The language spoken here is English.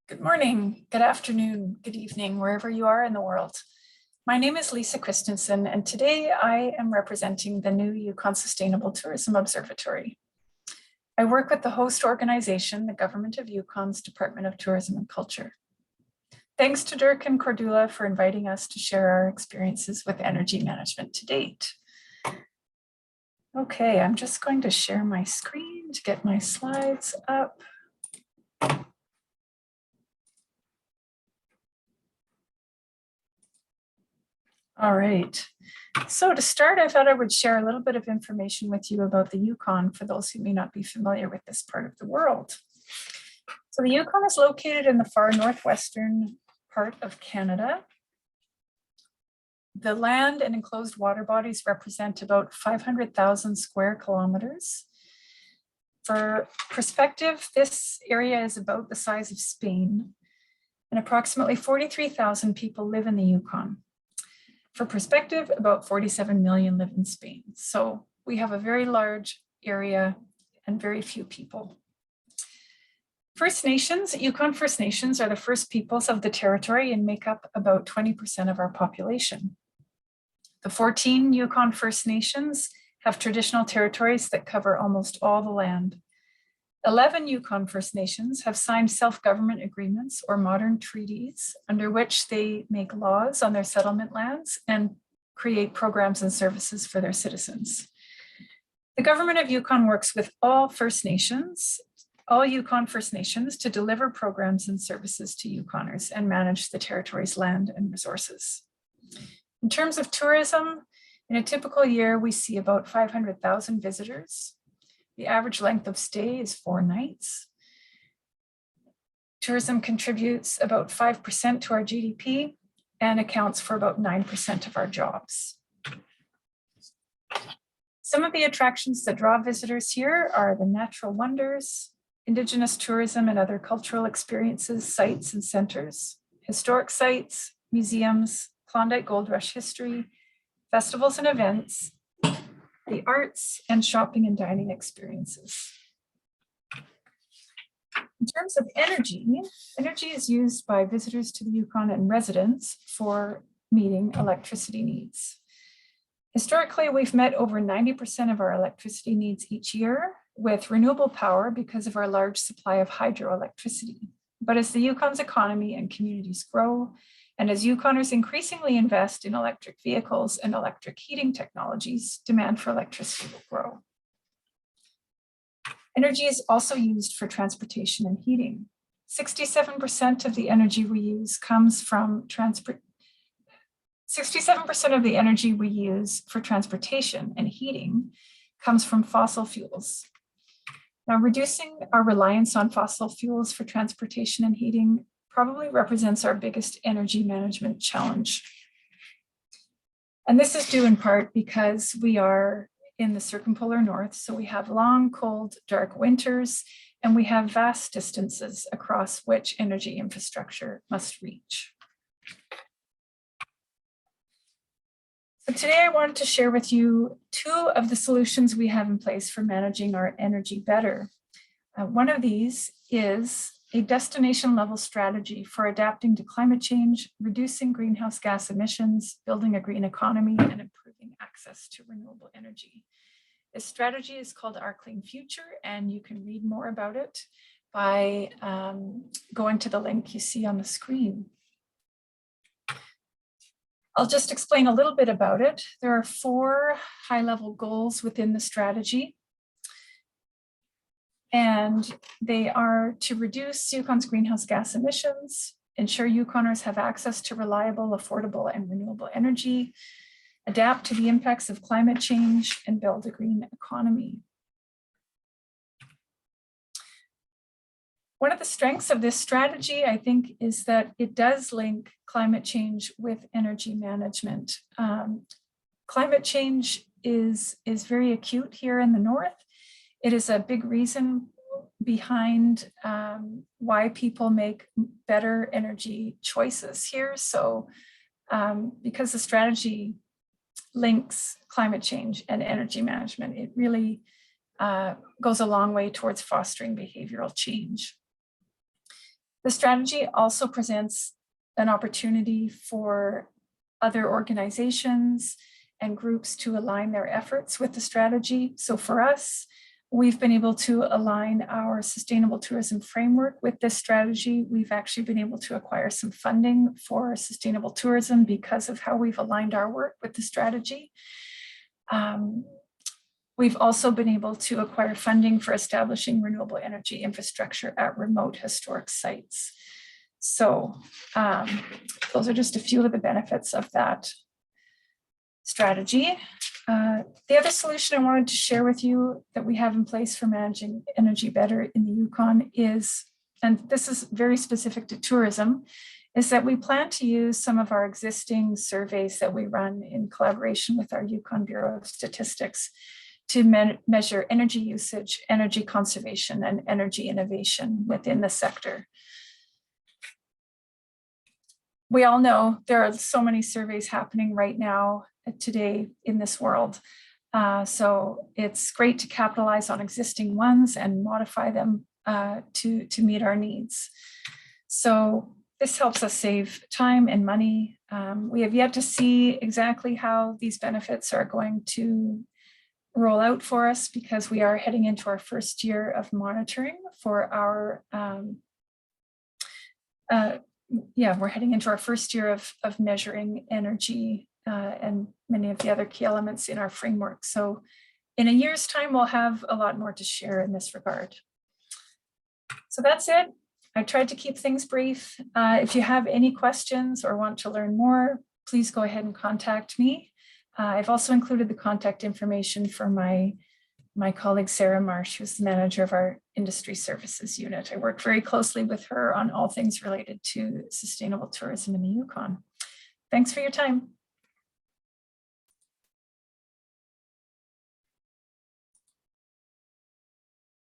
Good morning, good afternoon, good evening, wherever you are in the world. My name is Lisa Christensen, and today I am representing the new Yukon Sustainable Tourism Observatory. I work with the host organization, the Government of Yukon's Department of Tourism and Culture. Thanks to Dirk and Cordula for inviting us to share our experiences with energy management to date. Okay, I'm just going to share my screen to get my slides up. All right, so to start, I thought I would share a little bit of information with you about the Yukon for those who may not be familiar with this part of the world. So the Yukon is located in the far northwestern part of Canada. The land and enclosed water bodies represent about 500,000 square kilometers. For perspective, this area is about the size of Spain, and approximately 43,000 people live in the Yukon. For perspective, about 47 million live in Spain. So we have a very large area and very few people. First Nations, Yukon First Nations are the first peoples of the territory and make up about 20% of our population. The 14 Yukon First Nations have traditional territories that cover almost all the land. 11 Yukon First Nations have signed self-government agreements or modern treaties under which they make laws on their settlement lands and create programs and services for their citizens. The Government of Yukon works with all First Nations, all Yukon First Nations, to deliver programs and services to Yukoners and manage the territory's land and resources. In terms of tourism, in a typical year, we see about 500,000 visitors. The average length of stay is 4 nights. Tourism contributes about 5% to our GDP and accounts for about 9% of our jobs. Some of the attractions that draw visitors here are the natural wonders, Indigenous tourism and other cultural experiences, sites and centers, historic sites, museums, Klondike Gold Rush history, festivals and events, the arts, and shopping and dining experiences. In terms of energy, energy is used by visitors to the Yukon and residents for meeting electricity needs. Historically, we've met over 90% of our electricity needs each year with renewable power because of our large supply of hydroelectricity. But as the Yukon's economy and communities grow, and as Yukoners increasingly invest in electric vehicles and electric heating technologies, demand for electricity will grow. Energy is also used for transportation and heating. 67% of the energy we use comes from 67% of the energy we use for transportation and heating comes from fossil fuels. Now, reducing our reliance on fossil fuels for transportation and heating probably represents our biggest energy management challenge. And this is due in part because we are in the circumpolar north, so we have long, cold, dark winters, and we have vast distances across which energy infrastructure must reach. So today I wanted to share with you 2 of the solutions we have in place for managing our energy better. One of these is a destination level strategy for adapting to climate change, reducing greenhouse gas emissions, building a green economy, and improving access to renewable energy. This strategy is called Our Clean Future, and you can read more about it by going to the link you see on the screen. I'll just explain a little bit about it. There are 4 high-level goals within the strategy. And they are to reduce Yukon's greenhouse gas emissions, ensure Yukoners have access to reliable, affordable, and renewable energy, adapt to the impacts of climate change, and build a green economy. One of the strengths of this strategy, I think, is that it does link climate change with energy management. Climate change is very acute here in the north. It is a big reason behind why people make better energy choices here. So because the strategy links climate change and energy management, it really goes a long way towards fostering behavioral change. The strategy also presents an opportunity for other organizations and groups to align their efforts with the strategy. So for us, we've been able to align our sustainable tourism framework with this strategy. We've actually been able to acquire some funding for sustainable tourism because of how we've aligned our work with the strategy. We've also been able to acquire funding for establishing renewable energy infrastructure at remote historic sites. So those are just a few of the benefits of that strategy. The other solution I wanted to share with you that we have in place for managing energy better in the Yukon is, and this is very specific to tourism, is that we plan to use some of our existing surveys that we run in collaboration with our Yukon Bureau of Statistics to measure energy usage, energy conservation, and energy innovation within the sector. We all know there are so many surveys happening right now today in this world. So it's great to capitalize on existing ones and modify them to meet our needs. So this helps us save time and money. We have yet to see exactly how these benefits are going to roll out for us because we are heading into our first year of monitoring for our we're heading into our first year of measuring energy and many of the other key elements in our framework. So in a year's time, we'll have a lot more to share in this regard. So that's it. I tried to keep things brief. If you have any questions or want to learn more, please go ahead and contact me. I've also included the contact information for my colleague, Sarah Marsh, who's the manager of our industry services unit. I work very closely with her on all things related to sustainable tourism in the Yukon. Thanks for your time.